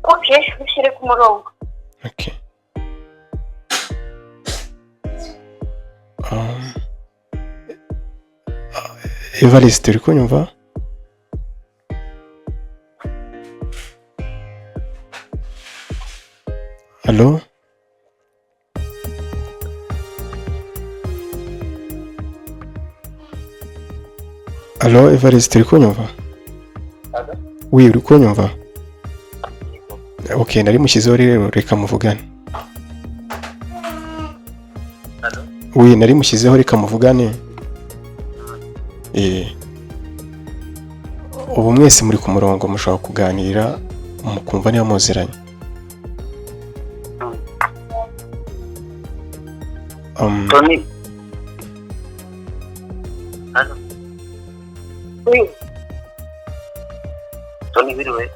Okay, ushyire ku murongo. Okay. Evariste uri kunyumva? Allo? Allo Evariste uri kunyumva? Oui, uri kunyumva? Okay, nari mushyizeho rero reka muvugane. Oui, nari mushyizeho reka muvugane. Ubu mwese muri ku murongo mushobora kuganira mukumva niba muziranye. Tony. Halo. Oui. Tony biriwe.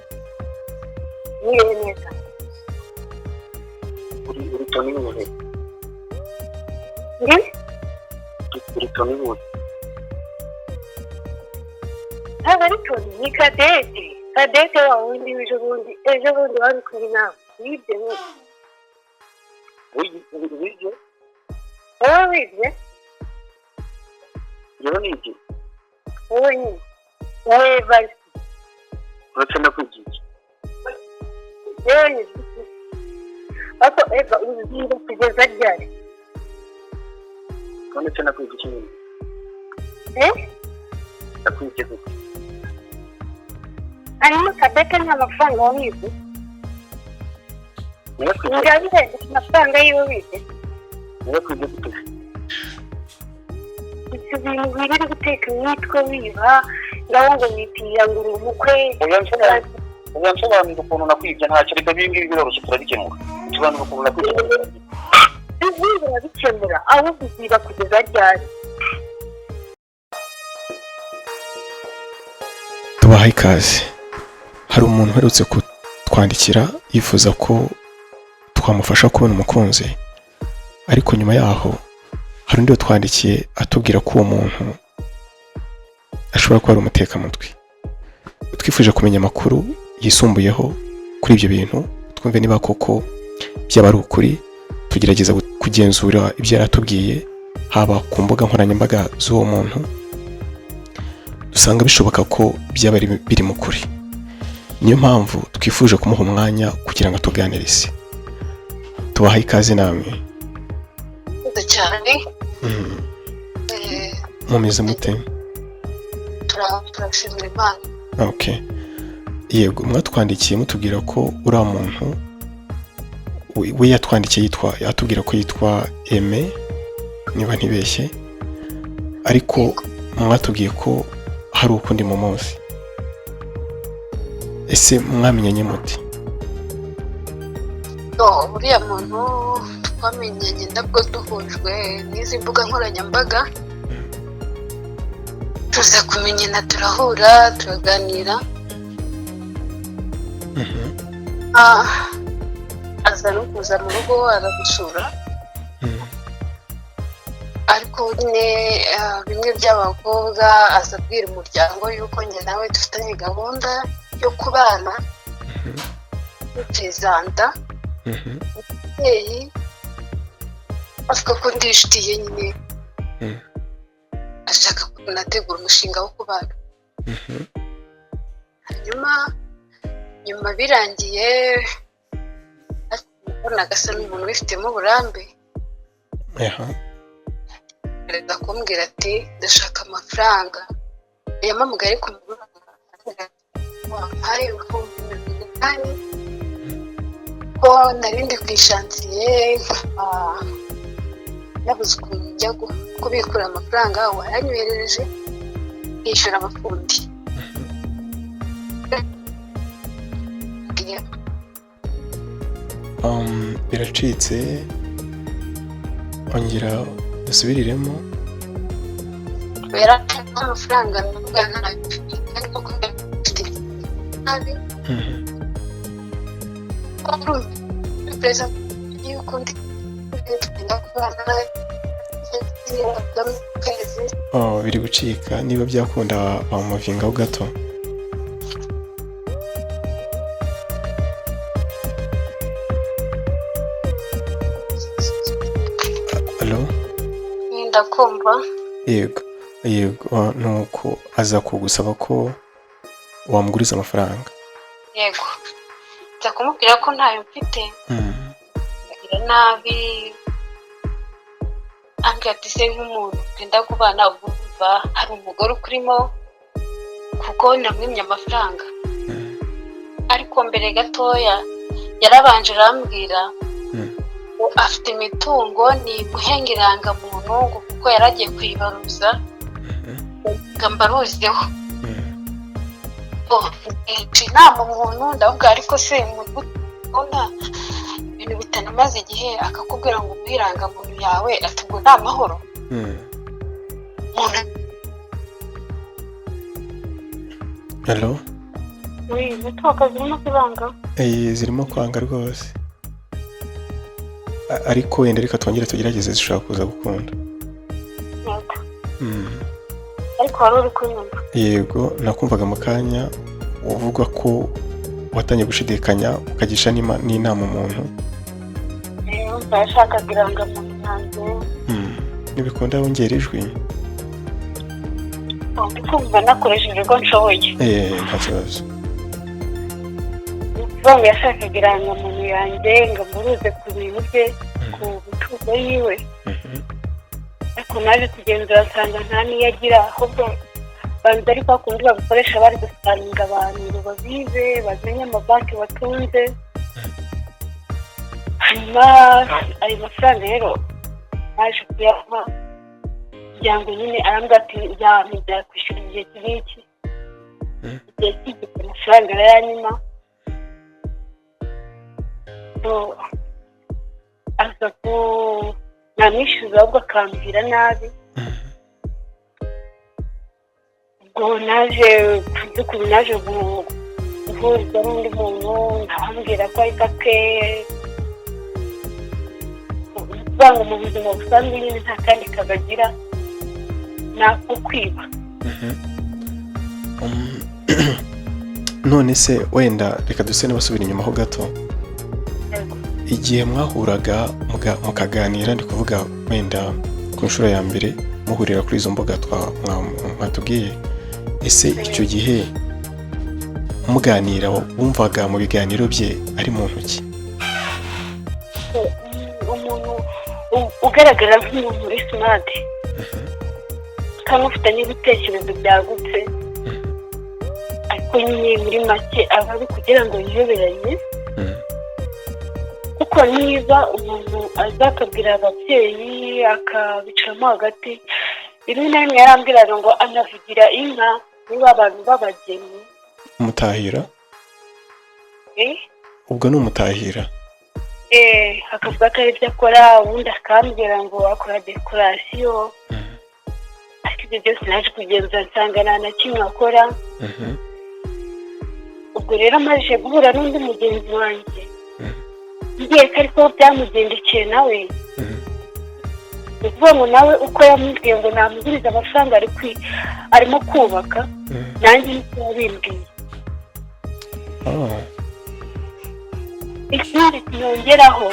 Niwe neza. Uri Tony biriwe. Uri Tony biriwe. Ari Tony ni Cadette. Cadette wa wundi ejo bundi wari kuri nawe. Wibye ni. Wibye? Wibye? Yewe ni iki? Ni. Wowe bari. Uracenda kwigira. Yewe. Ako eva uziba kugeza ryari? Kone cenda kwigira kinini. Nakwigira gute? Arimo Cadette nta mafaranga wabibye? Ngabire amafaranga yiwe wibye? Nakwigira gute? Ibyo bintu biri guteka imitwe wiba ngaho ngo witiya ngo uri umukwe. Uyansobanurira ukuntu nakwibye ntacyo reka bingibi biroroshye turabikemura. Tubanura ukuntu nakwibye. Ibi birabikemura aho uziba kugeza ryari? Tubahaye ikaze. Hari umuntu uherutse kutwandikira yifuza ko twamufasha kubona umukunzi, ariko nyuma yaho hari undi watwandikiye atubwira ko uwo muntu ashobora kuba ari umutekamutwe. Twifuje kumenya amakuru yisumbuyeho kuri ibyo bintu, twumve niba koko byaba ari ukuri. Tugerageza kugenzura ibyo yaratubwiye haba ku mbuga nkoranyambaga z'uwo muntu, dusanga bishoboka ko byaba biri mu kuri. Niyo mpamvu twifuje kumuha umwanya kugira ngo tuganirize. Tubahaye ikaze namwe. Cyane. Mumeze mute? Turashimira Imana. Okay. Yego, mwatwandikiye mutubwira ko uri umuntu we yatwandikiye yatubwira ko yitwa Aime niba ntibeshye, ariko mwatubwiye ko hari ukundi mu munsi. Ese mwamenyanye muti? Uriya muntu twamenyanye ndabwo duhujwe n'izi mbuga nkoranyambaga, tuza kumenyana turahura turaganira. Aza no kuza mu rugo aragusura, ariko bimwe by'abakobwa aza abwira umuryango yuko njye nawe dufitanye gahunda yo kubana, perezida umubyeyi avuga ko ndi inshuti ye nyine, ashaka kunategura umushinga wo kubana. Nyuma birangiye nabonaga asa n'umuntu ubifitemo uburambe, perezida kumbwira ati ndashaka amafaranga. Yampamagaye ariko wampaye ibihumbi 200 ko narindi kwishansiye, nabuze ukuntu njya kubikura amafaranga wayanyoherereje yishyura abafundi. Biracitse, ongera usubiriremo. Amafaranga nabi perezida yuko ndi kubana biri gucika. Niba byakunda wamuvingaho gato. ndakumva. Yego nuko aza kugusaba ko wamuguriza amafaranga. Yego, nza kumubwira ko ntayo mfite, agira nabi, ambwira ati se nk'umuntu twenda kubana ubumva hari umugore ukurimo kuko namwimye amafaranga. Ariko mbere gatoya yarabanje arambwira ngo afite imitungo ni guhenga irangamuntu ngo kuko yaragiye kuyibaruza ngo mbaruzeho. Inama umuntu ndavuga ariko se mubona ibintu bitanamaze igihe akakubwira ngo umuhe irangamuntu yawe ati ngo ni amahoro. Hello? Network zirimo kwanga. Zirimo kwanga rwose. Ariko wenda reka twongere tugerageze zishobora kuza gukunda. Ariko wari uri kunyumva. Yego, nakumvaga mu kanya uvuga ko watangiye gushidikanya ukagisha n'inama umuntu. Ndashaka irangamuntu yanjye. Nibikunda wongera ijwi. Ndikumva nakoresheje uko nshoboye. Nta kibazo. Bamwe yashakaga irangamuntu yanjye ngo muruze ku bintu bye ku mutungo yiwe. Ariko naje kugenzura nsanga nta niyo agira, ahubwo banza ariko bakundi babikoresha bari gusaninga abantu ngo babize bamenye amabanki batunze. Hanyuma ayo mafaranga rero naje kuyaha kugira ngo nyine arambwira ati nzajya kwishyura igihe k'iki. Igihe cy'igiti amafaranga arayanyima. Aza ko namwishyuza ahubwo akambwira nabi. Ubwo naje by'ukuri naje guhuriza n'undi muntu nkambwira ko ari gake. Banga mu buzima busanzwe nyine nta kandi kabagira nako kwiba. None se wenda reka duse n'abasubira inyuma ho gato. Igihe mwahuraga mukaganira, ndi kuvuga wenda ku nshuro ya mbere muhurira kuri izo mbuga mwatubwiye, ese icyo gihe muganira wumvaga mu biganiro bye ari mu ntoki? Umuntu ugaragara nk'umuntu uri smart kandi ufite n'ibitekerezo byagutse, ariko nyine muri make aba ari kugira ngo yiyoberanye. Kuko niba umuntu azakabwira ababyeyi akabicamo hagati, rimwe na rimwe yarambwiraga ngo anavugira inka niba abantu b'abageni. Umutahira? Ubwo ni umutahira? Akavuga ko ari ibyo akora, ubundi akambwira ngo akora dekorasiyo. Ariko ibyo byose naje kugenzura nsanga nta na kimwe akora. Ubwo rero amaze guhura n'undi mugenzi wanjye, ngiye ko ariko byamugendekeye nawe. Ni ukuvuga ngo nawe uko yamubwiye ngo namugurize amafaranga arimo kubaka, nanjye niko yabimbwiye. Ikindi kiyongeraho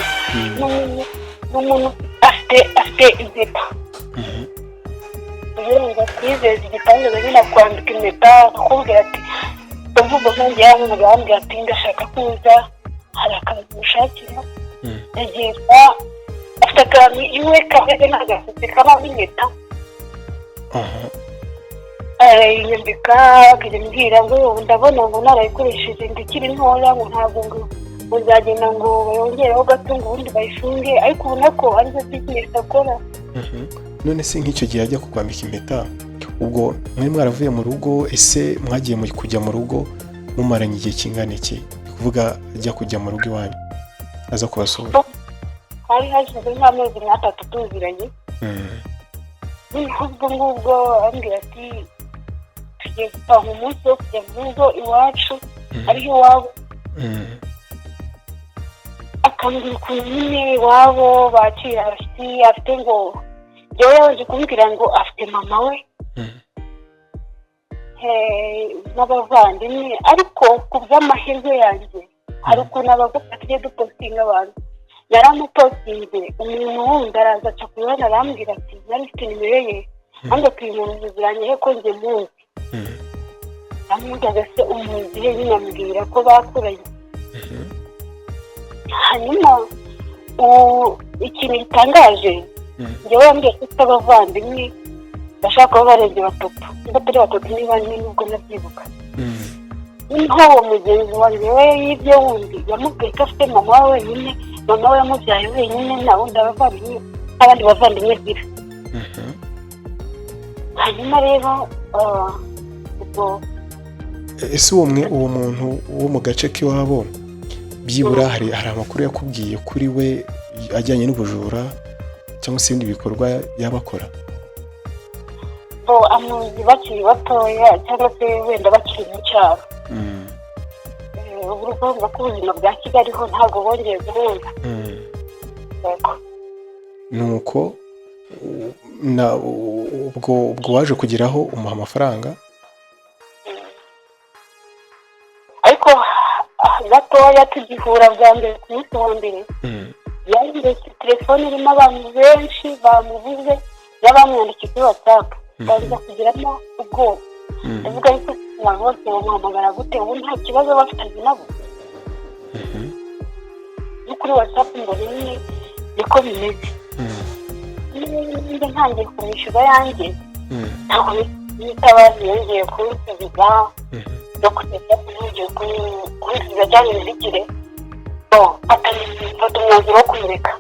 n'umuntu afite impeta. Kugira ngo akwizeze igitangaza nyine akwambika impeta, akakubwira ati ndavuga nkongeyeho y'amuntu bambwira ati ndashaka kuza hari akantu mushakira. Agenda afite akantu iwe kameze nk'agaseke kabamo impeta. Arayiyambika akajya ambwira ngo ndabona ngo narayikoresheje ndikiri ntoya, ngo ntabwo ngo uzagenda ngo bayongereho gato ngo ubundi bayifunge, ariko ubona ko arizo bizinesi akora. None se nk'icyo gihe ajya kukwambika impeta, ubwo mwari mwaravuye mu rugo, ese mwagiye kujya mu rugo mumaranye igihe kingana iki? Kuvuga ajya kujya mu rugo iwanyu aza kubasura? Hari hashize nk'amezi nk'atatu tuziranye. Ubwo ngubwo ambwira ati tugiye gupanga umunsi wo kujya mu rugo iwacu ariho iwabo. Akambwira ukuntu nyine iwabo bakira abashyitsi, afite ngo yewe yaje kumbwira ngo afite mama we n'abavandimwe, ariko ku bw'amahirwe yanjye hari ukuntu abagore tugiye dupostinga abantu yaramupotinze umuntu wundi araza aca ku ruhande arambwira ati nari mfite nimero ye kandi tuyimuntu ziranye ko njye muzi amubwira se umuzi he nyine amubwira ko bakuranye hanyuma ikintu gitangaje njyewe yambwiye ko ufite abavandimwe bashaka kuba barenze batatu niba atari batatu ni bane nubwo nabyibuka niho uwo mugenzi wanjye we y'ibyo wundi yamubwiye ko afite mama we wenyine mama we yamubyaye wenyine nta wundi abavandimwe n'abandi bavandimwe agira hanyuma rero ubwo ese uwo muntu wo mu gace k'iwabo byibura hari amakuru yakubwiye kuri we ajyanye n'ubujura cyangwa se ibindi bikorwa yabakora amuzi bakiri batoya cyangwa se wenda bakiri mu cyaro ubu urumva ko ubuzima bwa Kigali ho ntabwo bongeye guhura nuko ubwo waje kugeraho umuha amafaranga ariko gatoya tugihura bwa mbere ku munsi wa mbere yanditse telefone irimo abantu benshi bamubuze n'abamwandikiye kuri WhatsApp baza kugiramo ubwoba ndavuga ariko abantu bose bamuhamagara gute ubu nta kibazo bafitanye nabo no kuri WhatsApp ngo nyine niko bimeze niba ntangiye kumwishyura yanjye ntabwo bitabazi yongeye kunsubiza no kugeza yongeye kunsubiza cyane bizikire mfata umwanzuro wo kumureka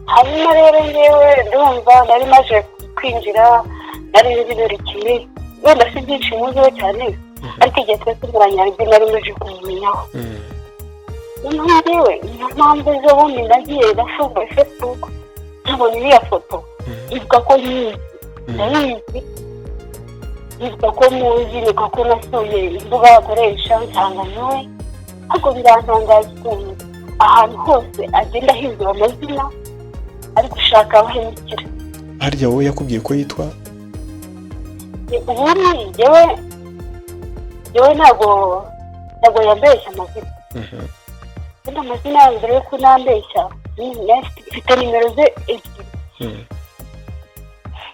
hanyuma rero ngewe ndumva nari maze kwinjira nari nzi ibyerekeye wenda si byinshi muziho cyane ariko igihe twese turwanya ibyo nari maze kubimenyaho noneho ngewe niyo mpamvu ejo bundi nagiye nafunguye Facebook nkabona iriya foto ivuga ko nyizi ndayizi ivuga ko muzi ivuga ko nasuye imbuga bakoresha nsanga nawe ariko birantangaza ukuntu ahantu hose agenda ahindura amazina ari gushaka abahemukira harya wowe yakubwiye ko yitwa ubundi yewe ntabwo yambeshya amazina kandi amazina yawe mbere yuko nambeshya mfite nimero ze ebyiri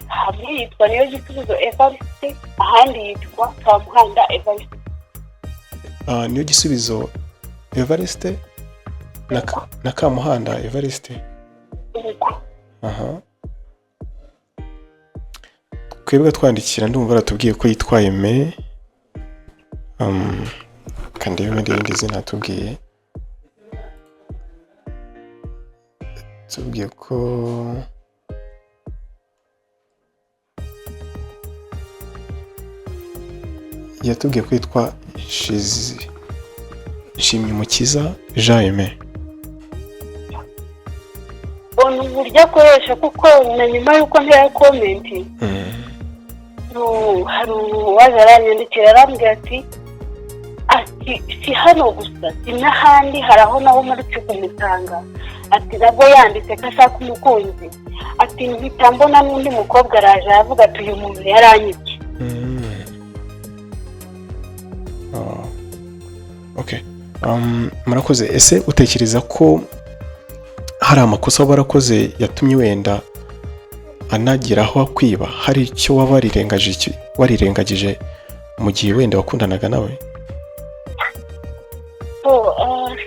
hamwe yitwa niyo gisubizo Evariste ahandi yitwa Kamuhanda Evariste niyo gisubizo Evariste na Kamuhanda Evariste twebwe twandikira ndumva baratubwiye ko yitwaye me kandi irindi zina tubwiye ko yatubwiye ko yitwa Nshimyumukiza Jaime ubona uburyo akoresha kuko na nyuma y'uko ntera komenti hari uwaje aranyandikira arambwira ati si hano gusa si n'ahandi hari aho naho murutse kumusanga ati nabwo yanditse ko ashaka umukunzi ati mpita mbona n'undi mukobwa araje aravuga ati uyu muntu yaranyibye murakoze ese utekereza ko hari amakosa waba warakoze yatumye wenda anagira aho akwiba hari icyo waba warirengagije mu gihe wenda wakundanaga nawe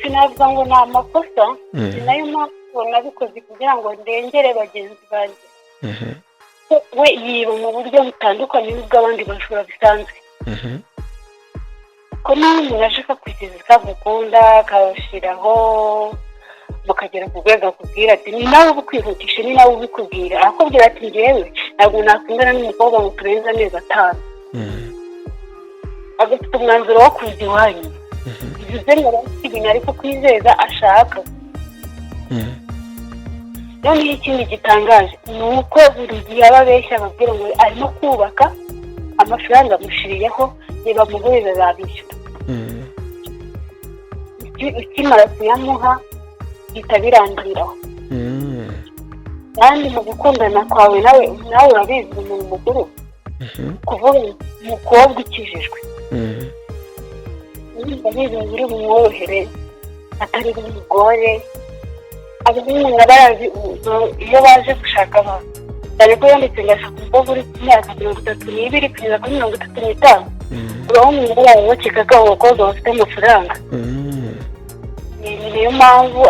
sinavuga ngo ni amakosa ni nayo mpamvu nabikoze kugira ngo ndengere bagenzi banjye we yiba mu buryo butandukanye n'ubw'abandi bajura bisanzwe ko nawe umuntu ashaka kugeza ikagukunda akawushyiraho mukagera ku rwego akubwira ati ni nawe ubikwihutisha ni nawe ubikubwira arakubwira ati ngewe ntabwo nakundana n'umukobwa ngo turenze amezi 5 agafite umwanzuro wo kuza iwanyu bivuze ngo ibintu ari kukwizeza ashaka noneho ikindi gitangaje ni uko buri gihe aba abeshya ababwira ngo arimo kubaka amafaranga amushiriyeho niba muhuriza zabishyura ukimara kuyamuha bihita birangiraho kandi mu gukundana kwawe nawe urabizi umuntu mukuru kuvuga umukobwa ukijijwe niba bizi biri bumworohere atari bumugore abahungu barazi iyo baje gushaka abantu cyane ko yanditse ngo ashaka umukobwa uri ku myaka 32 kugeza kuri 35 abahungu barazi bakeka ko abo bakobwa bafite amafaranga niyo mpamvu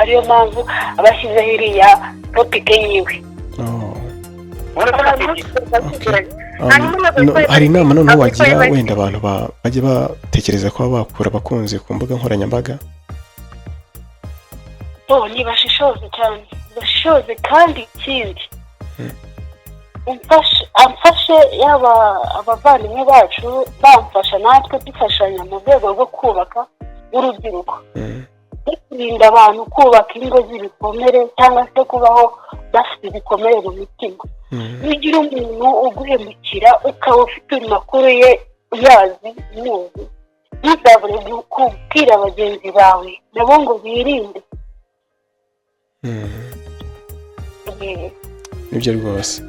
ariyo mpamvu abashyizeho iriya topike yiwe. hari inama noneho wagira wenda abantu bajya batekereza ko bakura abakunzi ku mbuga nkoranyambaga? Ntibashishoze cyane, bashishoze kandi ikindi amfashe yaba abavandimwe bacu bamfasha natwe dufashanya mu rwego rwo kubaka urubyiruko no kurinda abantu kubaka ingo z'ibikomere cyangwa se kubaho bafite ibikomere mu mitima. Nigira umuntu uguhemukira ukaba ufite amakuru ye uyazi muzi, ntuzabure kubwira bagenzi bawe nabo ngo birinde. Nibyo rwose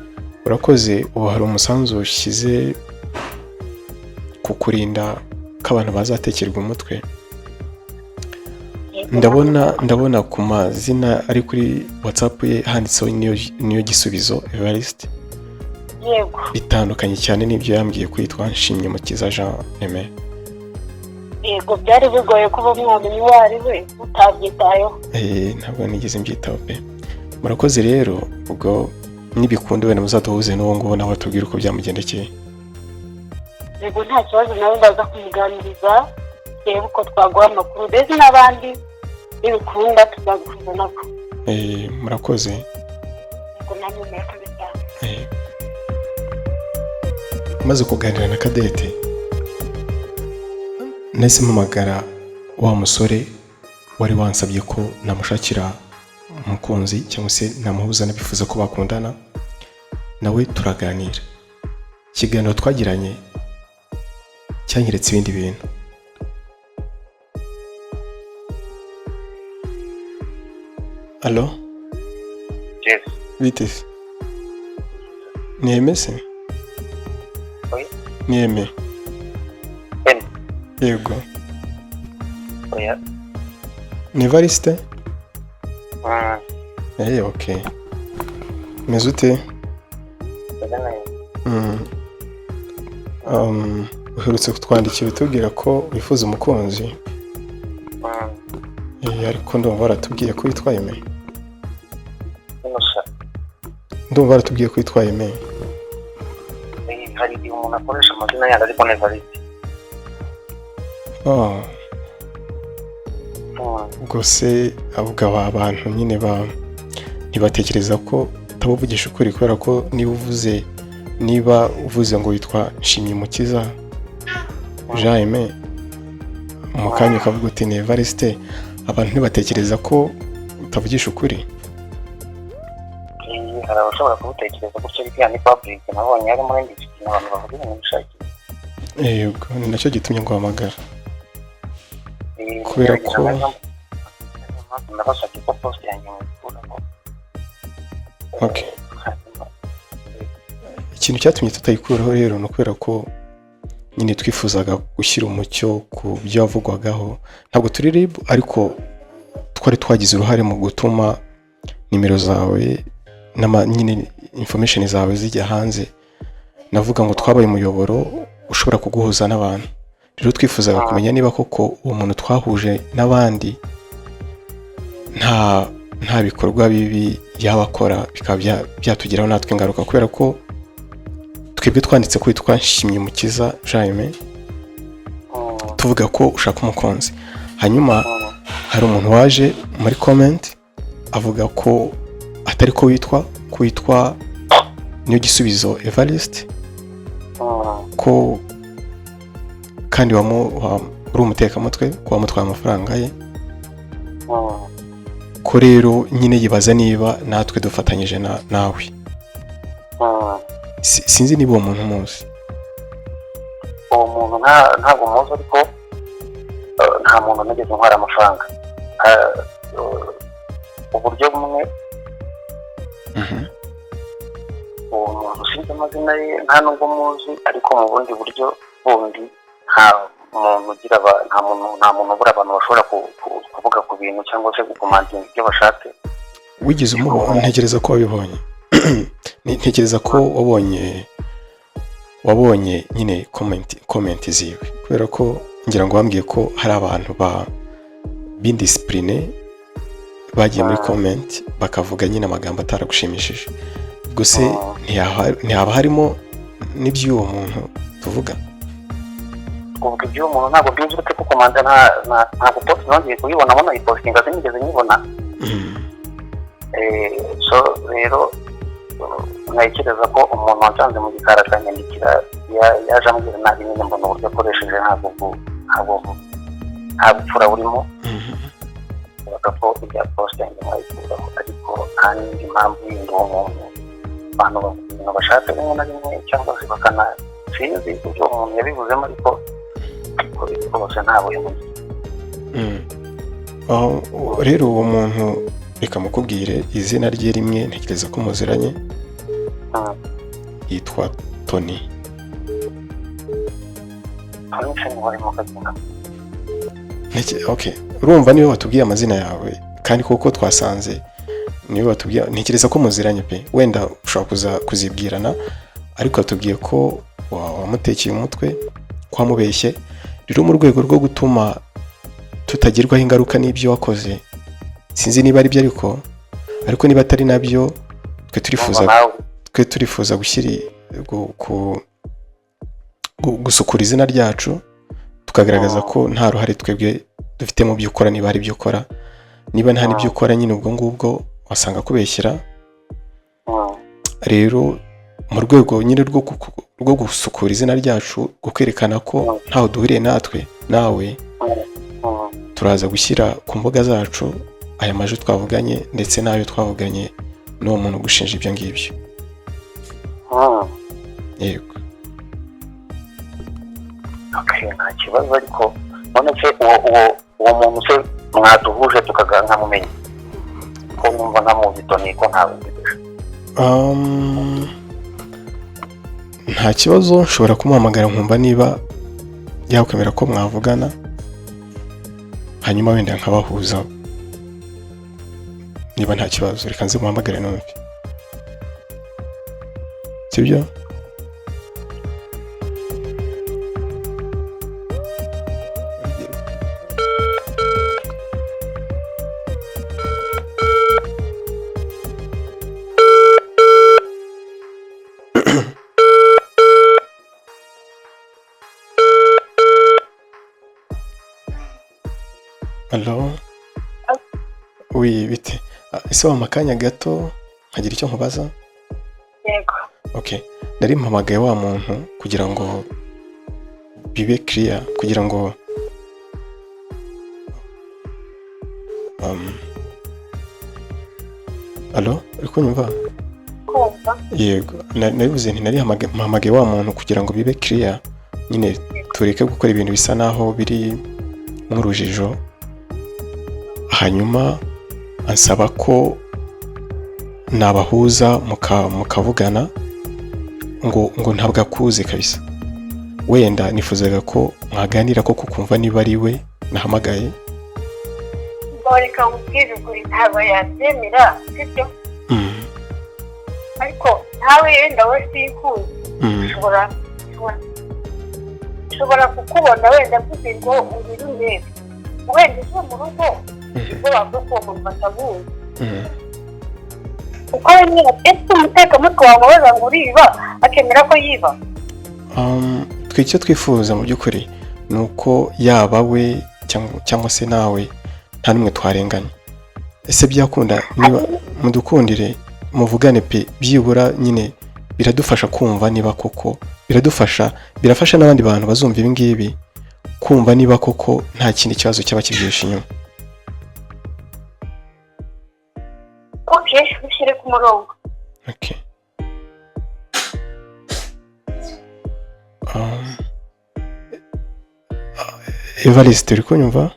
urakoze. Ubu hari umusanzu ushyize ku kurinda ko abantu bazatekerwa umutwe. ndabona ku mazina ari kuri WhatsApp ye handitseho niyo gisubizo Evariste. Yego, bitandukanye cyane n'ibyo yambwiye kwitwa Nshimyumukiza Jean Aime. yego byari bigoye kuba mwamenye uwo ari we utabyitayeho. Ntabwo nigeze mbyitaho pe. Murakoze rero, ubwo nibikunda wenda muzaduhuze n'uwo nguwo nawe atubwira uko byamugendekeye. Yego nta kibazo, nawe ndaza kumuganiriza reba uko twaguha amakuru ndetse n'abandi nibikunda tuzaguhuza nabo. Murakoze. Yego namwe murakoze cyane. Maze kuganira na Cadette nahise mpamagara wa musore wari wansabye ko namushakira umukunzi cyangwa se namuhuza nabifuza ko bakundana, nawe turaganira. Ikiganiro twagiranye cyanyeretse ibindi bintu. Allo? Yes. Bite? Ni Aime se? Oui. Ni Aime? Aime. Yego. Oya. Ni Evariste? Mm. Okay. Meze ute? Uherutse kutwandikira utubwira ko wifuza umukunzi. Ariko ndumva waratubwiye ko witwa Aime. Ndumva waratubwiye ko witwa Aime. Hari igihe umuntu akoresha amazina yandi ariko ni Evariste. Gose avuga abantu nyine ntibatekereza ko utabuvugisha ukuri, kubera ko niba uvuze ngo witwa Nshimyumukiza Jean Aime mu kanya ukavuga uti ni Evariste, abantu ntibatekereza ko utavugisha ukuri. Hari abashobora kubutekereza gutyo, ariko ni public nabonye harimo n'indi kintu abantu bavuga ibintu bishakira. Yego, ni nacyo gitumye nguhamagara. Kubera ko nabasabye ko post yanjye mukuramo. Okay. Ikintu cyatumye tutayikuraho rero ni ukubera ko nyine twifuzaga gushyira umucyo ku byo yavugwagaho. Ntabwo turi RIB, ariko twari twagize uruhare mu gutuma nimero zawe nyine information zawe zijya hanze. Navuga ngo twabaye umuyoboro ushobora kuguhuza n'abantu. Rero twifuzaga kumenya niba koko uwo muntu twahuje n'abandi nta bikorwa bibi yabakora bikaba byatugiraho natwe ingaruka, kubera ko twebwe twanditse ko witwa Nshimyumukiza Jean Aime tuvuga ko ushaka umukunzi. Hanyuma hari umuntu waje muri comment avuga ko atari ko witwa niyo gisubizo Evariste, ko kandi uri umutekamutwe, ko wamutwaye amafaranga ye. Ko rero nyine yibaza niba natwe dufatanyije nawe. Sinzi niba uwo muntu muzi. Uwo muntu ntabwo muzi, ariko nta muntu nigeze ntwara amafaranga. Uburyo bumwe uwo muntu ushinzwe amazina ye nta nubwo muzi, ariko mu bundi buryo bundi nta muntu ubura abantu bashobora kuvuga ku bintu cyangwa se gukomandinga ibyo bashatse. wigeze umubona? Ntekereza ko wabibonye. Ntekereza ko wabonye nyine comment ziwe, kubera ko ngira ngo wambwiye ko hari abantu b'indisipurine bagiye muri comment bakavuga nyine amagambo ataragushimishije. Ubwo se ntihaba harimo n'iby'uwo muntu tuvuga? kuvuga iby'uwo muntu ntabwo mbizi uretse ko komanda ntabwo post nongeye kuyibonamo, nayipostinga sinigeze nyibona. So rero ntekereza ko umuntu wansanze mu gikari akanyandikira yaje ambwira nabi nyine mbona uburyo akoresheje nta bupfura burimo. bavuga ko ibya posting mwayikuraho, ariko nta n'indi mpamvu yindi uwo muntu abantu bashaka rimwe na rimwe cyangwa se sinzi ibyo umuntu yabivuzemo, ariko rwose nta buyobozi. Rero uwo muntu reka mukubwire izina rye rimwe, ntekereza ko muziranye. Yitwa Tony. Okay, urumva niwe watubwiye amazina yawe kandi kuko twasanze niwe watubwiye, ntekereza ko muziranye pe. Wenda ushobora kuzibwirana, ariko watubwiye ko wamutekeye umutwe, kwamubeshye. Rero mu rwego rwo gutuma tutagirwaho ingaruka n'ibyo wakoze, sinzi niba ari byo, ariko niba atari nabyo, twe turifuza gusukura izina ryacu, tukagaragaza ko nta ruhare twebwe dufite mu byo ukora. Niba ari byo ukora, niba nta n'ibyo ukora, nyine ubwo ngubwo wasanga kubeshyira. Rero mu rwego nyine rwo gusukura izina ryacu, kwerekana ko ntaho duhuriye nawe, turaza gushyira ku mbuga zacu aya majwi twavuganye ndetse n'ayo twavuganye n'uwo muntu ugushinja ibyo ngibyo. Yego. Nta kibazo, ariko none se uwo muntu se mwaduhuje tukaganira mumenye ko numva ntamuzi Tony ko ntawe mbizi? Nta kibazo, nshobora kumuhamagara nkumva niba yakwemera ko mwavugana, hanyuma wenda nkabahuza. Niba nta kibazo, reka nze muhamagare numve, sibyo? Hello? Oui, bite? Ese wa makanya gato nkagira icyo nkubaza? Yego. Okay. Nari mpamagaye wa muntu kugira ngo bibe clear, kugira ngo Allo, uri kunyumva? Kumva. Yego. Naribuze nti nari mpamagaye wa muntu kugira ngo bibe clear, nyine tureke gukora ibintu bisa naho biri mu rujijo. Hanyuma ansaba ko nabahuza mukavugana, ngo ntabwo akuze kabisa. Wenda nifuzaga ko mwaganira ko kukumva niba ari we nahamagaye. Reka nkubwire ukuri, ntabwo yabyemera, sibyo? Ariko ntawe wenda we sinkuzi, nshobora kukubona wenda mvuze ngo uri urebe, wenda uje mu rugo ubwo bavuga ko uwo muntu atabuzi. Uko nyine ese umutekamutwe wamubaza ngo uriba akemera ko yiba? Twe icyo twifuza mu by'ukuri ni uko yaba we cyangwa se nawe nta n'umwe twarenganya. Ese byakunda niba mudukundire muvugane pe, byibura nyine biradufasha kumva niba koko birafasha n'abandi bantu bazumva ibi ngibi kumva niba koko nta kindi kibazo cyaba kibyihishe inyuma. Okay, ushyire ku murongo. Okay. Evariste, uri kunyumva?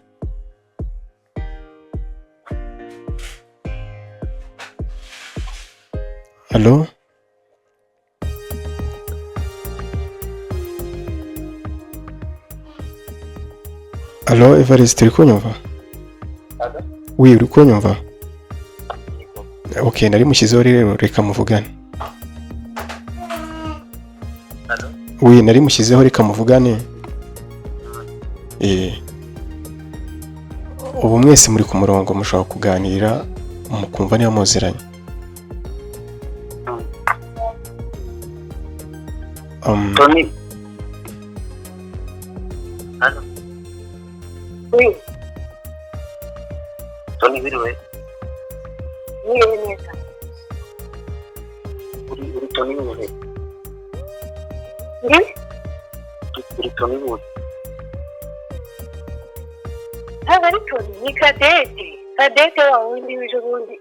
Allo? Allo, Evariste, uri kunyumva? Oui, uri kunyumva? Okay, nari mushyizeho rero reka muvugane. Oui, nari mushyizeho reka muvugane. Ubu mwese muri ku murongo mushobora kuganira mukumva niba muziranye. Tony. Halo. Oui. Tony biriwe. Niwe neza. Uri Tony biriwe. Uri Tony biriwe. Ari Tony ni Cadette. Cadette wa wundi ejo bundi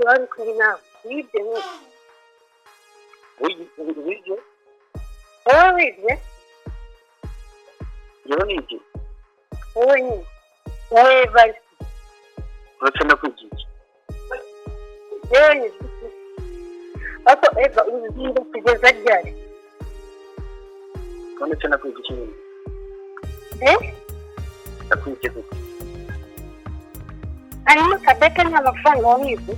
wari kuri nawe. Yibye ni. Wibye? Wibye? Yewe nibye. Wowe ni. Wowe bari. Uretse ndakwigisha. Yewe ni. Ako eva uzira kugeza ryari? Uretse ndakwigisha nyine. Ndakwigisha. Hanyuma Cadette nta mafaranga wamwibye?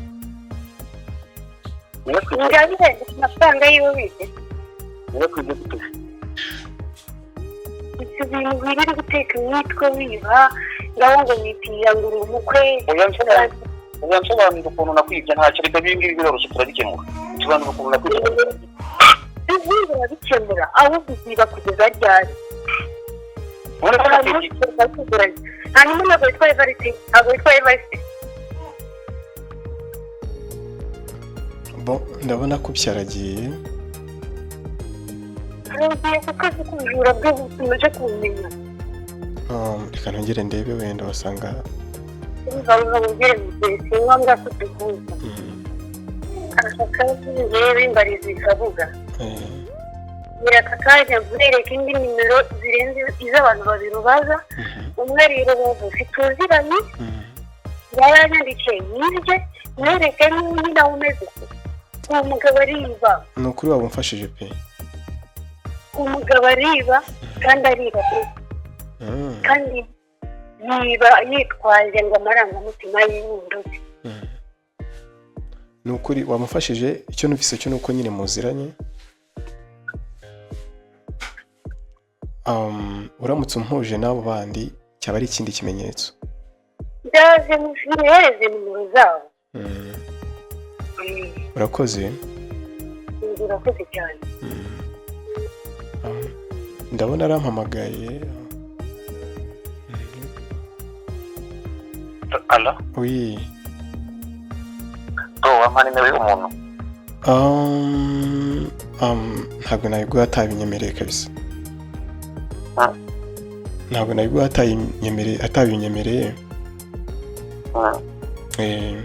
Ngabire amafaranga yiwe wibye? Ndakwigisha gute? Ibyo bintu biri guteka imitwe wiba ngaho ngo witiya ngo uri umukwe. Uyansobanurira ukuntu nakwibye ntacyo reka bingibi biroroshye turabikemura. Tubanura ukuntu nakwibye. Ibi birabikemura ahubwo uziba kugeza ryari? Hanyuma ntabwo witwa Evariste. Bon, ndabona ko byaragiye. Aragiye ku kazi k'ubujura bwo gutumaje kumenya. Reka ntongere ndebe wenda wasanga. Nzababwira mbese ngombwa ko tuvuga. Akazi rero mbarizi kabuga. Birakakanya burereka indi nimero zirenze iz'abantu babiri baza. Umwe rero bavuze tuziranye. Yaranyandikiye yirye nereke n'undi nawe umeze. Umugabo ariba. Ni ukuri waba umfashije pe. Umugabo ariba kandi ariba pe. Kandi niba yitwaje ngo amarangamutima y'inkundo. Ni ukuri wamufashije icyo numvise cyo nuko nyine muziranye. Uramutse umpuje n'abo bandi cyaba ari ikindi kimenyetso. Ndaje muhereze nimero zabo. Urakoze. Urakoze cyane. Ndabona arampamagaye. Ala? Oui. Wamani nawe umuntu. Ntabwo nayiguha atabinyemereye kabisa. Ntabwo nayiguha atabinyemereye. Ese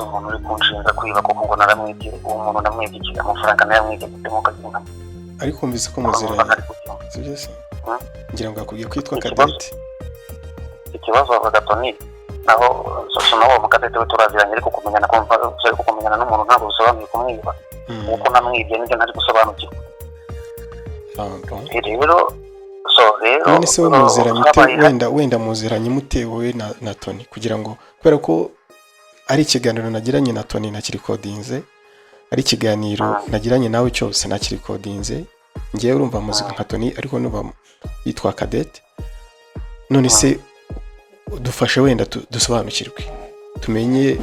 umuntu uri kunshinga kwiba koko ngo naramwibye uwo muntu namwibye amafaranga nayamwibye gutemo kazina. Ariko mvise ko muziranye. Sibyo se? Ngira ngo akubwiye kwitwa Cadette. Ikibazo bavuga Tony naho nawo mu Cadette we turaziranye ariko kumenyana n'umuntu ntabwo bisobanuye kumwiba. Uko namwibye nibyo ntari gusobanukirwa. Rero none se we muziranye wenda muziranye mutewe na Tony kugira ngo kubera ko ari ikiganiro nagiranye na Tony nakirikodinze, ari ikiganiro nagiranye nawe cyose nakirikodinze, ngiye urumva muzika nka Tony ariko nuba yitwa Cadette. None se dufashe wenda dusobanukirwe tumenye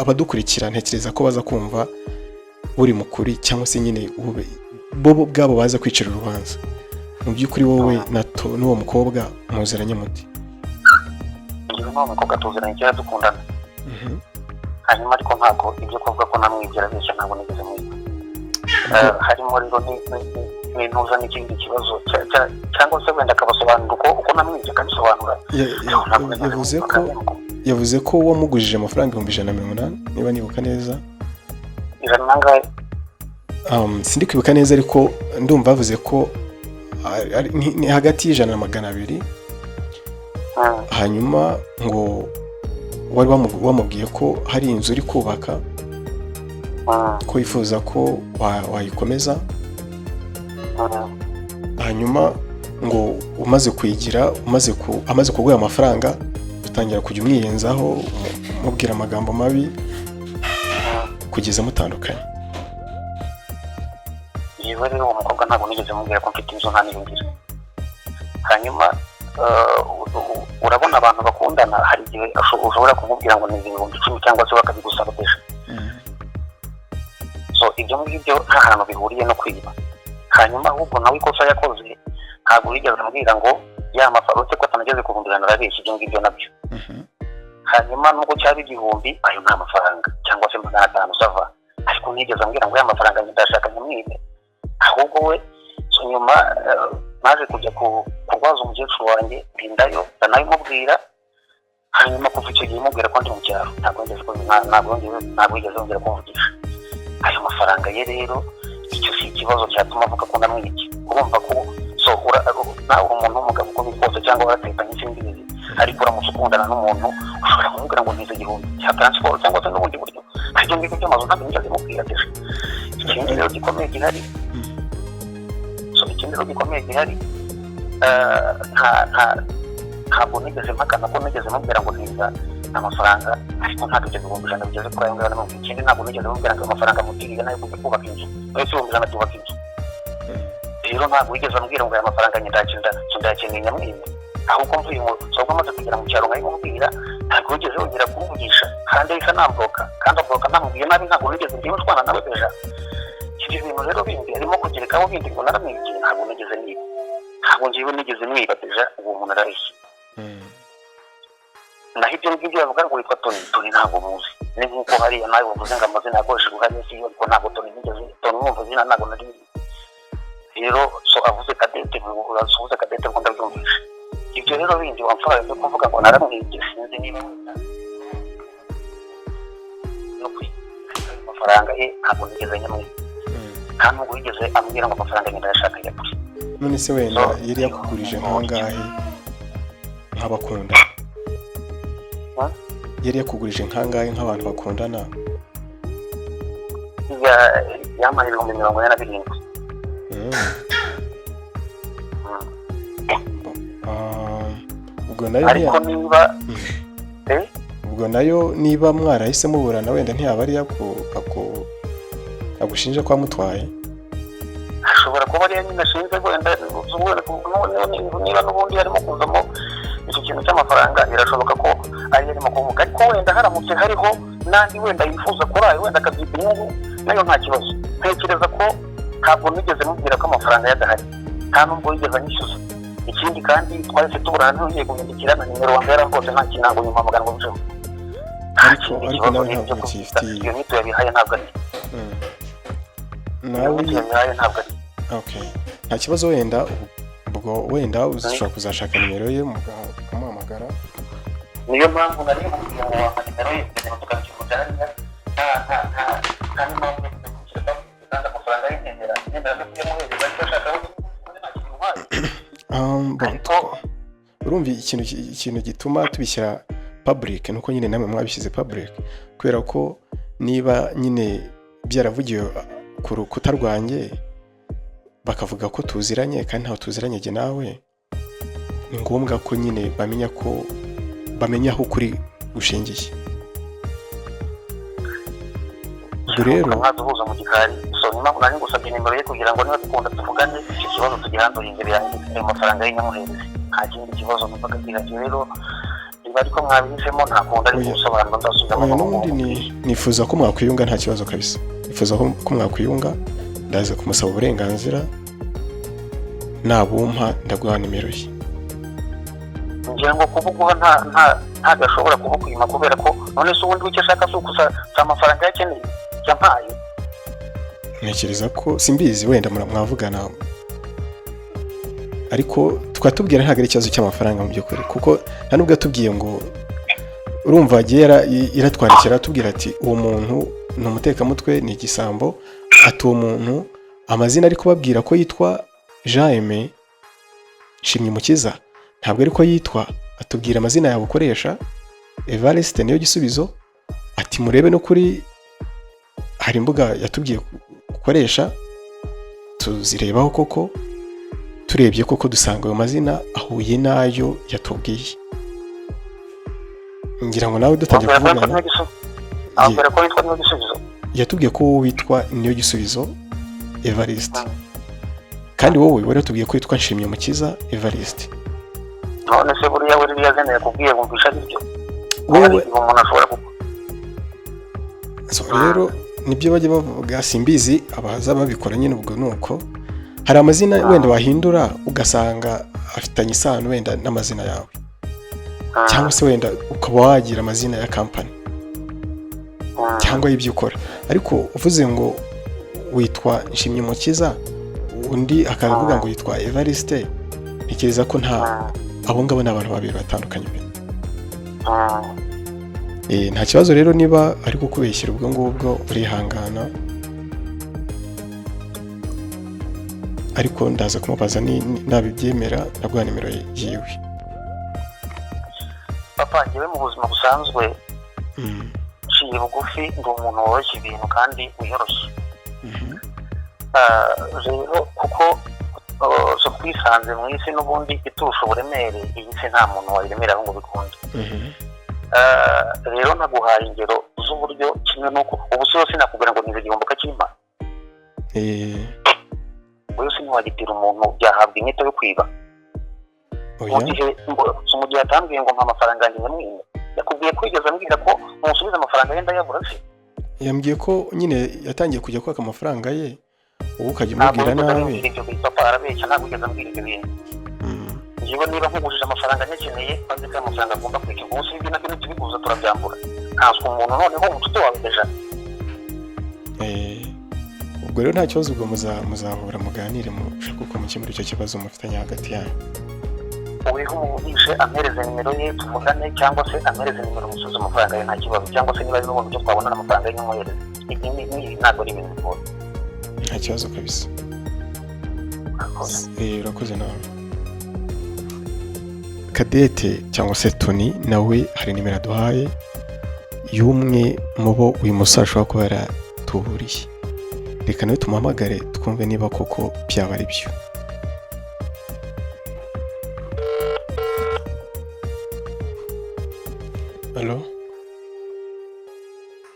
abadukurikira ntekereza ko baza kumva uri mukuri cyangwa se nyine bo bwabo baza kwicira urubanza. Mu by'ukuri wowe n'uwo mukobwa muziranye muti? Ngiye n'uwo mukobwa tuziranye cyane dukundana. Hanyuma ariko ntabwo ibyo kuvuga ko namwigera byose ntabwo nigeze mwiba. Harimo rero n'intuza n'ikindi kibazo cyangwa se wenda akabasobanura uko namwibye akabisobanura. Yavuze ko wamugujije amafaranga 180 niba nibuka neza. Iranangaye. Sindi kwibuka neza ariko ndumva bavuze ko ni hagati y'ijana na 200. Hanyuma ngo wari wamubwiye ko hari inzu uri kubaka ko yifuza ko wayikomeza. Hanyuma ngo umaze kuyigira amaze kuguha amafaranga utangira kujya umwiyenzaho mubwira amagambo mabi kugeza mutandukanye. yewe rero uwo mukobwa ntabwo nigeze mubwira ko mfite inzu nta n'ibingira. Hanyuma urabona abantu bakundana hari igihe ushobora kumubwira ngo ni ibihumbi 10 cyangwa se bakabigusabatisha. So ibyo ngibyo nta hantu bihuriye no kwiba. Hanyuma ahubwo nawe ikosa yakoze ntabwo yigeze amubwira ngo ya mafaranga ko atanageze ku 100 arabeshya ibyo ngibyo nabyo. Hanyuma nubwo cyari igihumbi ayo nta mafaranga cyangwa se 500 sava, ariko nigeze ambwira ngo ya mafaranga ndashaka nyamwibe. Ahubwo we so nyuma naje kujya kubaza umukecuru wanjye ndindayo ndanabimubwira. Hanyuma kuva icyo gihe mubwira ko ndi mu cyaro ntabwo yigeze yongera kumvugisha. Ayo mafaranga ye rero icyo si ikibazo cyatuma avuga ko ndamwibye. Urumva ko so nawe umuntu w'umugabo uko bikose cyangwa waratekanye ikindi gihe, ariko uramutse ukundana n'umuntu ushobora kumubwira ngo ntize igihumbi cya transport cyangwa se n'ubundi buryo. Ibyo ngibyo by'amazu ntabwo nigeze mubwira desha. Ikindi rero gikomeye gihari ntabwo nigeze mpakana ko nigeze mubwira ngo ntiza amafaranga, ariko ntabwo ibyo bihumbi 100 bigeze kuri ayo ngayo n'amwe. Ikindi ntabwo nigeze mubwira ngo amafaranga mutiriye nayo kujya kubaka inzu, wese 100 byubaka inzu. Rero ntabwo wigeze ambwira ngo aya mafaranga ndayakeneye nyamwinde. Ahubwo mvuye mu soko amaze kugera mu cyaro nkayimubwira ntabwo wigeze wongera kumvugisha, kandi yahise anambloka, kandi abloka namubwiye nabi. Ntabwo nigeze ngiye utwana nawe deja. Ibyo bintu rero bindi harimo kugerekaho bindi ngo naramwibye. Ntabwo nigeze niba, ntabwo ngiye nigeze niba deja. Uwo muntu arareshya. Naho ibyo ngibyo bavuga ngo witwa Tony ntabwo muzi. Ni nk'uko hariya nawe wavuze ngo amazina yakoresheje hariya si yo, ariko ntabwo Tony nigeze mwumva izina ntabwo nari. Rero so avuze Cadette ngo ndabyumvisha. Ibyo rero bindi wamfara byo kuvuga ngo naramwibye sinzi niba no kwiga amafaranga ye ntabwo nigeze nyamwibye. Nta nubwo yigeze ambwira ngo amafaranga ngenda yashaka ya kuri. None se wenda yari yakugurije nkangahe nk'abakunda? Yari yakugurije nkangahe nk'abantu bakundana? Yamaye 47,000. Ubwo nayo ariko niba ubwo nayo niba mwarahise muburana wenda ntiyaba ari agushinja kwa mutwaye. ashobora kuba ari nyine ashinze wenda niba n'ubundi harimo kuzamo icyo kintu cy'amafaranga. Birashoboka ko ari arimo kuvuga, ariko wenda haramutse hariho n'andi wenda yifuza kuri ayo wenda akabyita inyungu nayo nta kibazo. Ntekereza ko ntabwo nigeze mubwira ko amafaranga yadahari, nta nubwo yigeze anyishyuza. Ikindi kandi twahise tuburana ntugiye kumwandikira na nimero wanjye yaramfose nta kinango nyuma amagana ngo bijeho. Ariko nawe ntabwo ukifitiye iyo nyito yabihaye ntabwo ari nawe yabihaye ntabwo ari okay. Nta kibazo wenda ubwo wenda uzashobora kuzashaka nimero ye mukamuhamagara. niyo mpamvu nari mubwira ngo wampa nimero ye kugira ngo tukamukimuganira nta n'impamvu yo kumushyira kandi amafaranga y'intendera no kuyamuhereza ariko ashaka urumva ikintu gituma tubishyira public nuko nyine namwe mwabishyize public, kubera ko niba nyine byaravugiye ku rukuta rwanjye bakavuga ko tuziranye kandi ntaho tuziranye jye nawe, ni ngombwa ko nyine bamenya aho kuri gushingiye. ubwo rero mwaduhuza mu gikari. So nyuma nari ngusabye nimero ye kugira ngo niba dukunda tuvugane icyo kibazo tugihandure imbere yanjye ayo mafaranga y'inyamuhereza. Nta kindi kibazo numvaga agira. Rero niba ariko mwabihisemo ntakunda ari gusobanura ndasubiramo n'ubundi nifuza ko mwakwiyunga nta kibazo kabisa. Nifuza ko mwakwiyunga, ndaza kumusaba uburenganzira, nabumpa ndaguha nimero ye. ngira ngo kuvuga nta gashobora kubukwima kubera ko none se ubundi icyo ashaka sukusa amafaranga yakeneye yampaye. Ntekereza ko simbizi wenda mwavugana, ariko tukatubwira ntabwo ari ikibazo cy'amafaranga mu by'ukuri, kuko nta nubwo yatubwiye ngo urumva agiye iratwandikira atubwira ati uwo muntu ni umutekamutwe, ni igisambo. Ati uwo muntu amazina ari kubabwira ko yitwa Jean Aimé Nshimyumukiza ntabwo ariko yitwa. Atubwira amazina yawe ukoresha, Evariste niyo gisubizo. Ati murebe no kuri hari imbuga yatubwiye gukoresha, tuzirebaho koko. Turebye koko dusanga ayo mazina ahuye nayo yatubwiye. ngira ngo nawe dutangiye kuvugana ambere ko witwa Niyo Gisubizo. yatubwiye ko witwa Niyo Gisubizo Evariste kandi wowe wari tubwiye ko witwa Nshimyumukiza Evariste. None se buriya we ririya zene yakubwiye kumvisha ibyo wewe umuntu ashobora gukora. So rero nibyo bajya bavuga simbizi abaza babikora nyine ubwo nuko hari amazina wenda wahindura ugasanga afitanye isano wenda n'amazina yawe cyangwa se wenda ukaba wagira amazina ya company cyangwa y'ibyo ukora ariko uvuze ngo witwa Nshimyumukiza undi akavuga ngo yitwa Evariste ntekereza ko nta abo ngabo n'abantu babiri batandukanye pe. Nta kibazo rero niba ari kukubeshyira ubwo ngubwo urihangana ariko ndaza kumubaza nabibyemera naguha nimero yiwe. Papa njyewe mu buzima busanzwe nciye bugufi ndi umuntu woroshya ibintu kandi wiyoroshye. Rero kuko zo kwisanze mu isi n'ubundi iturusha uburemere iyi si nta muntu wayiremera ngo bikunde. Rero naguhaye ingero z'uburyo kimwe nuko ubu sose nakubwira ngo nize igihombo kakimpa. Uyu si ntiwagitira umuntu byahabwa inyito yo kwiba. Mu gihe atambwiye ngo mpa amafaranga yanjye nyamwine yakubwiye kwigeza ambwira ko musubiza amafaranga ye ndayabura se. Yambwiye ko nyine yatangiye kujya kwaka amafaranga ye ubu ukajya umubwira nabi. Papa arabeshya ntabwo ugeze ambwira ibyo bintu. Yewe niba nkugurije amafaranga nyakeneye maze ko amafaranga agomba kwishyura ubu si ibyo nabyo ntitubiguza turabyambura ntanswe umuntu noneho umucuti wawe deja. Ubwo rero nta kibazo ubwo muzahura muganire mushaka uko mukemura icyo kibazo mufitanye hagati yanyu. Uwiho umuvugishe ampereze nimero ye tuvugane cyangwa se ampereze nimero musubize amafaranga ye nta kibazo cyangwa se niba ari n'ubundi byo twabona n'amafaranga ye nyamwohereze. Ibi ntabwo ari ibintu bikora. Nta kibazo kabisa. Urakoze nawe. Cadette cyangwa se Tony nawe hari nimero aduhaye y'umwe mu bo uyu musore ashobora kuba yaratuburiye. Reka nawe tumuhamagare twumve niba koko byaba ari byo. Allo?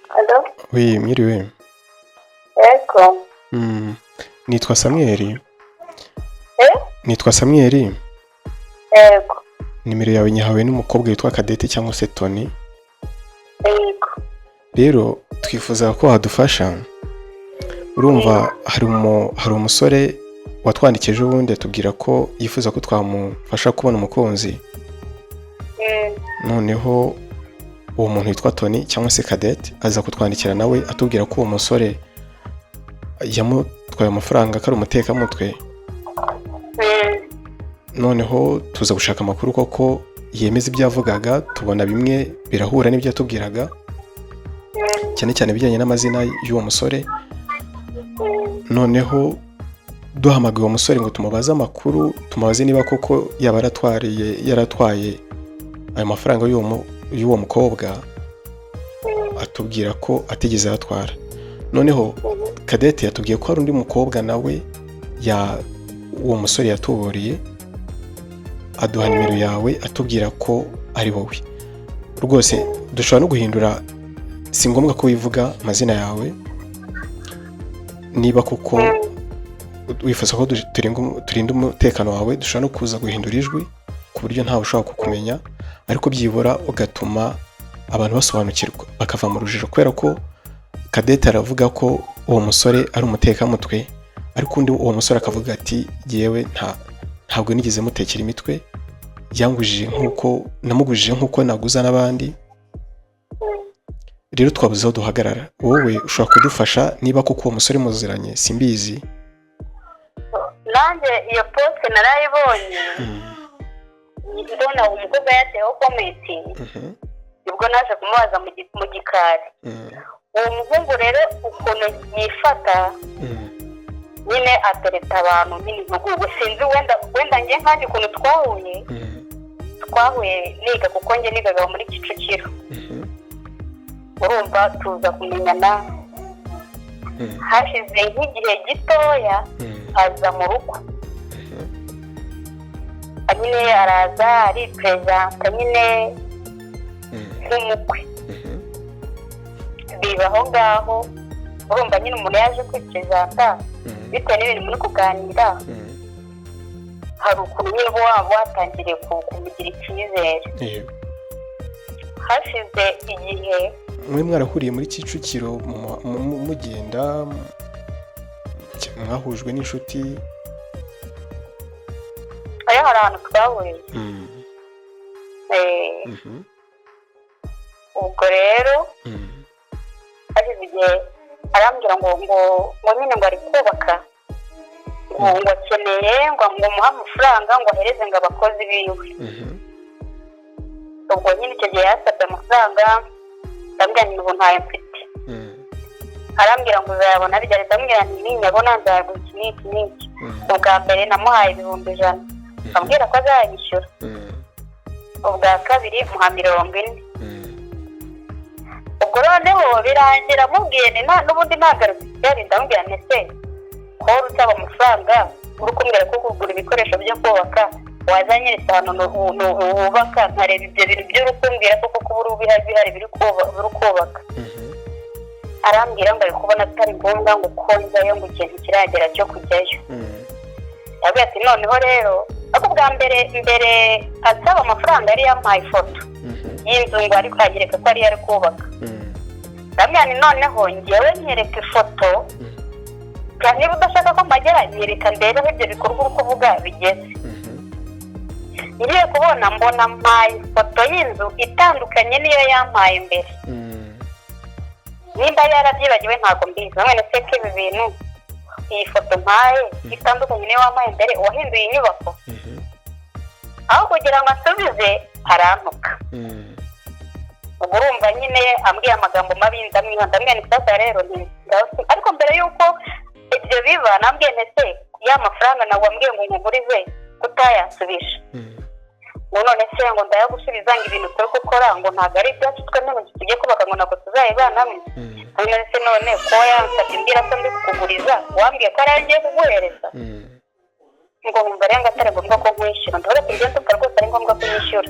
Allo? Oui, mwiriwe. Ego. Nitwa Samuel. Nitwa Samuel. Ego. Nimero yawe nyahawe n'umukobwa witwa Cadette cyangwa se Tony. Ego. Rero twifuza ko wadufasha. Urumva hari umusore watwandikije ubundi atubwira ko yifuza ko twamufasha kubona umukunzi. Noneho uwo muntu witwa Tony cyangwa se Cadette aza kutwandikira nawe atubwira ko uwo musore yamutwaye amafaranga kari umutekamutwe. Noneho tuza gushaka amakuru koko yemeza ibyo yavugaga tubona bimwe birahura n'ibyo yatubwiraga cyane cyane bijyanye n'amazina y'uwo musore. Noneho duhamagaye uwo musore ngo tumubaze amakuru tumubaze niba koko yaba yaratwaye ayo mafaranga y'uwo mukobwa atubwira ko atigeze yatwara. Noneho Cadette yatubwiye ko hari undi mukobwa nawe uwo musore yatuburiye aduha nimero yawe atubwira ko ari wowe. Rwose dushobora no guhindura si ngombwa ko wivuga amazina yawe niba kuko wifuza ko turinda umutekano wawe dushobora no kuza guhindura ijwi ku buryo ntawe ushobora kukumenya ariko byibura ugatuma abantu basobanukirwa bakava mu rujijo kubera ko Cadette aravuga ko uwo musore ari umutekamutwe ariko undi uwo musore akavuga ati yewe ntabwo nigeze mutekera imitwe yangujije nk'uko namugujije nk'uko naguza n'abandi. Rero twabuze aho duhagarara wowe ushobora kudufasha niba kuko uwo musore muziranye simbizi. Nanjye iyo poste narayibonye mbona umukobwa yateho komenti ubwo naje kumubaza mu gikari. Uwo muhungu rero ukuntu yifata nyine atereta abantu nyine ubu sinzi wenda njye nkanjye ukuntu twahuye niga kuko njye nigaga muri Kicukiro. Urumva tuza kumenyana hashize nk'igihe gitoya aza mu rugo nyine araza ariperezanta nyine nk'umukwe bibaho ngaho urumva nyine umuntu yaje kwikizata bitewe n'ibintu muri kuganira hari ukuntu nyine waba watangiriye kumugira icyizere hashize igihe mwe mwarahuriye muri Kicukiro mugenda mwahujwe n'inshuti aya hari ahantu twahuriye ubwo rero hashize igihe arambwira ngo nyine ngo ari kubaka ngo akeneye ngo muhe amafaranga ngo ahereze ngo abakozi biwe ubwo nyine icyo gihe yasabye amafaranga ndambwira nti ubu ntayo mfite arambwira ngo uzayabona bijya ndambwira nti ninyabona nzayaguha iki n'iki n'iki ubwa mbere namuhaye 100 ambwira ko azayishyura ubwa kabiri muha 40 ubwo noneho birangira mubwiye n'ubundi ntagarutse byari ndambwira nti se ko usaba amafaranga uri kumbwira ko kugura ibikoresho byo kubaka wazanyeretse ahantu wubaka nkareba ibyo bintu by'urukumbwira ko kuko ubu bihari biri kubaka arambwira ngo ari kubona atari ngombwa ngo konjayo ngo ikintu kiragera cyo kujyayo yabwiye ati noneho rero ariko bwa mbere asaba amafaranga yari yampaye ifoto y'inzu ngo ari kwagireka ko ari kubaka ndamwira ni noneho ngewe nyereka ifoto niba udashaka ko magera nyereka ndebe aho ibyo bikorwa uri kuvuga bigeze ngiye kubona mbona mpaye ifoto y'inzu itandukanye niyo yampaye mbere nimba yarabyibagiwe ntabwo mbizi none se ko ibi bintu iyi foto mpaye itandukanye niyo wampaye mbere wahinduye inyubako aho kugira ngo asubize arantuka ubwo urumva nyine ambwiye amagambo mabi ndamwira ni sasa rero ariko mbere y'uko ibyo biba nambwiye ntese ya mafaranga nawe wambwiye ngo nkugurize kutayasubisha ngo none se ngo ndayagusubiza ngo ibintu turi gukora ngo ntabwo ari ibyacu twemeye ngo tujye kubaka ngo ntabwo tuzayibanamo none se none ko yansabye mbwira ko ndi kukuguriza wambwiye ko ari agiye kuguhereza ngo wumva rero ngo atari ngombwa ko nkwishyura ndabona ko ibyo ndumva rwose ari ngombwa ko nyishyura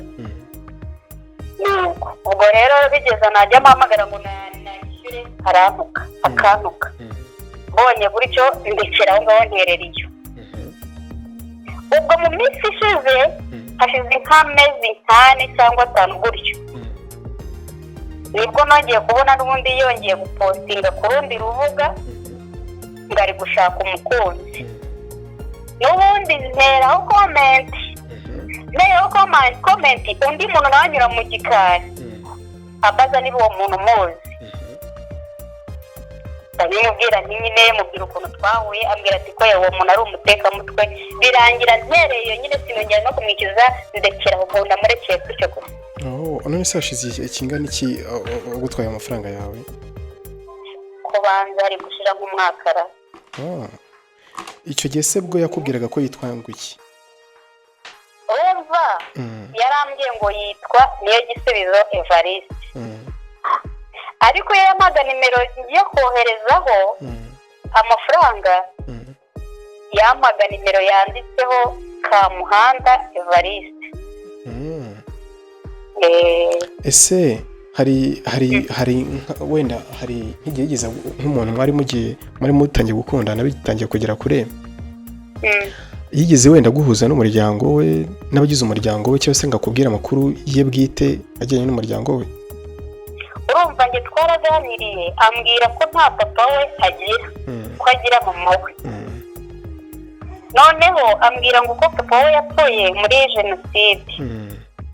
ubwo rero bigeze najya amuhamagara ngo nayishyure arantuka akantuka mbonye gutyo ndekera aho ngaho nterera iyo ubwo mu minsi ishize hashize nk'amezi 5 cyangwa 5 gutyo nibwo nongeye kubona n'ubundi yongeye gupostinga ku rundi rubuga ngo ari gushaka umukunzi n'ubundi nteraho komenti undi muntu nawe anyura mu gikari abaza niba uwo muntu umuzi ndabimubwira nyine mubwira ukuntu twahuye ambwira ati ko uwo muntu ari umutekamutwe birangira ntereye nyine sinongera no kumwikiza ndekera aho ndamurekeye gutyo gusa none se hashize ikingana iki ugutwaye amafaranga yawe kubanza ari gushira nk'umwakara icyo gihe se bwo yakubwiraga ko yitwa iki urumva yarambwiye ngo yitwa niyo gisubizo Evariste ariko iyo yamaga nimero yo koherezaho amafaranga yamaga nimero yanditseho Kamuhanda Evariste ese hari wenda hari nk'igihe yigeze nk'umuntu mwari mutangiye gukundana bitangiye kugera kure yigeze wenda guhuza n'umuryango we n'abagize umuryango we cyangwa se ngo akubwire amakuru ye bwite ajyanye n'umuryango we urumva njye twaraganiriye ambwira ko nta papa we agira ko agira mama we noneho ambwira ngo ko papa we yapfuye muri jenoside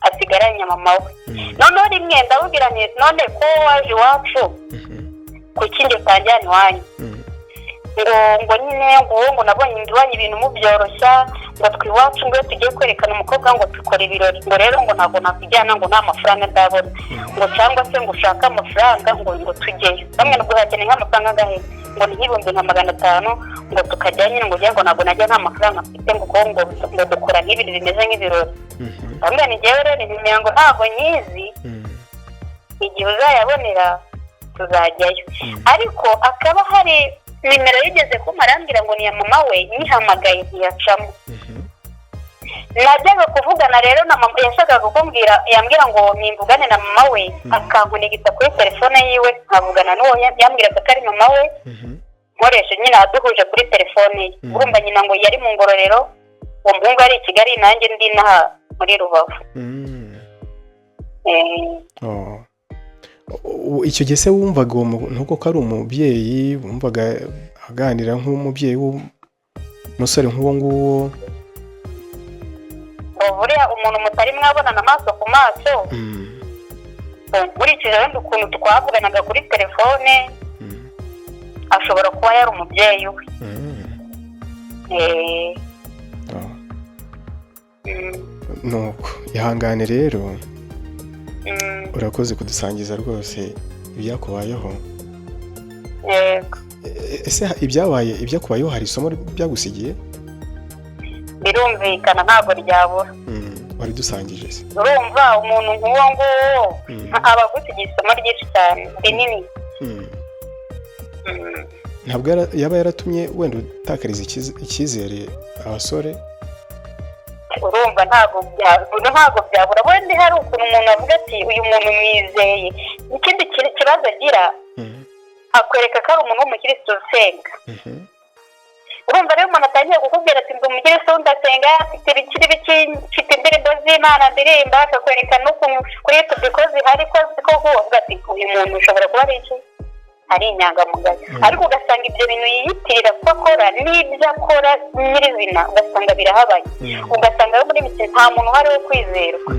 asigaranye mama we noneho rimwe ndabubwira none ko waje iwacu kuki njye utanjyana iwanyu ngo nyine ngo nabonye iwanyu ibintu mubyoroshya ngo twiwacu ngo tugiye kwerekana umukobwa ngo dukore ibirori ngo rero ngo ntabwo nakujyana ngo nta mafaranga ndabona ngo cyangwa se ngo ushake amafaranga ngo tujyeyo bamwe ngo hakeneye nk'amafaranga angahe ngo ni nk'ibihumbi nka 500 ngo tukajya nyine ngo ujye ngo ntabwo najya nta mafaranga mfite ngo dukora nk'ibintu bimeze nk'ibirori bamwe ni njyewe rero nimenya ngo ntabwo nyizi igihe uzayabonera tuzajyayo ariko akaba hari nimero yigeze kumarambira ngo ni ya mama we nihamagaye ntiyacamo najyaga kuvugana rero na mama, yashakaga kumbwira, yambwira ngo nimvugane na mama we, akankunigita kuri telefone yiwe nkavugana n'uwo yambwiraga ko ari mama we, nkoresha nyine aduhuje kuri telefone ye. Urumva nyina ngo yari mu Ngororero, uwo muhungu ari i Kigali, nanjye ndi inaha muri Rubavu. Icyo gihe se wumvaga uwo muntu ko ari umubyeyi, wumvaga aganira nk'umubyeyi w'umusore nk'uwo nguwo? Buriya umuntu mutari mwabonana amaso ku maso, nkurikije wenda ukuntu twavuganaga kuri telefone, ashobora kuba yari umubyeyi we. Nuko ihangane rero, urakoze kudusangiza rwose ibyakubayeho. Yego. Ese ibyakubayeho hari isomo byagusigiye? Birumvikana ntabwo ryabura. Wari dusangije se? Urumva umuntu nk'uwo nguwo aba agusigiye isomo ryinshi cyane rinini. Ntabwo yaba yaratumye wenda utakariza icyizere abasore? Urumva ntabwo byabura. Wenda hari ukuntu umuntu avuga ati uyu muntu mwizeye. Ikindi kibazo agira, akwereka ko ari umuntu w'umukirisitu usenga. Urumva rero umuntu atangiye kukubwira ati ndi umukirisitu ndasenga, mfite indirimbo z'Imana ndirimba, akakwereka n'ukuntu kuri YouTube ko zihari ko uvuga ati uyu muntu ushobora kuba ari iki, ari inyangamugayo. Ariko ugasanga ibyo bintu yiyitirira ko akora n'ibyo akora nyirizina ugasanga birahabanye. Ugasanga rero muri mike nta muntu uhari wo kwizerwa.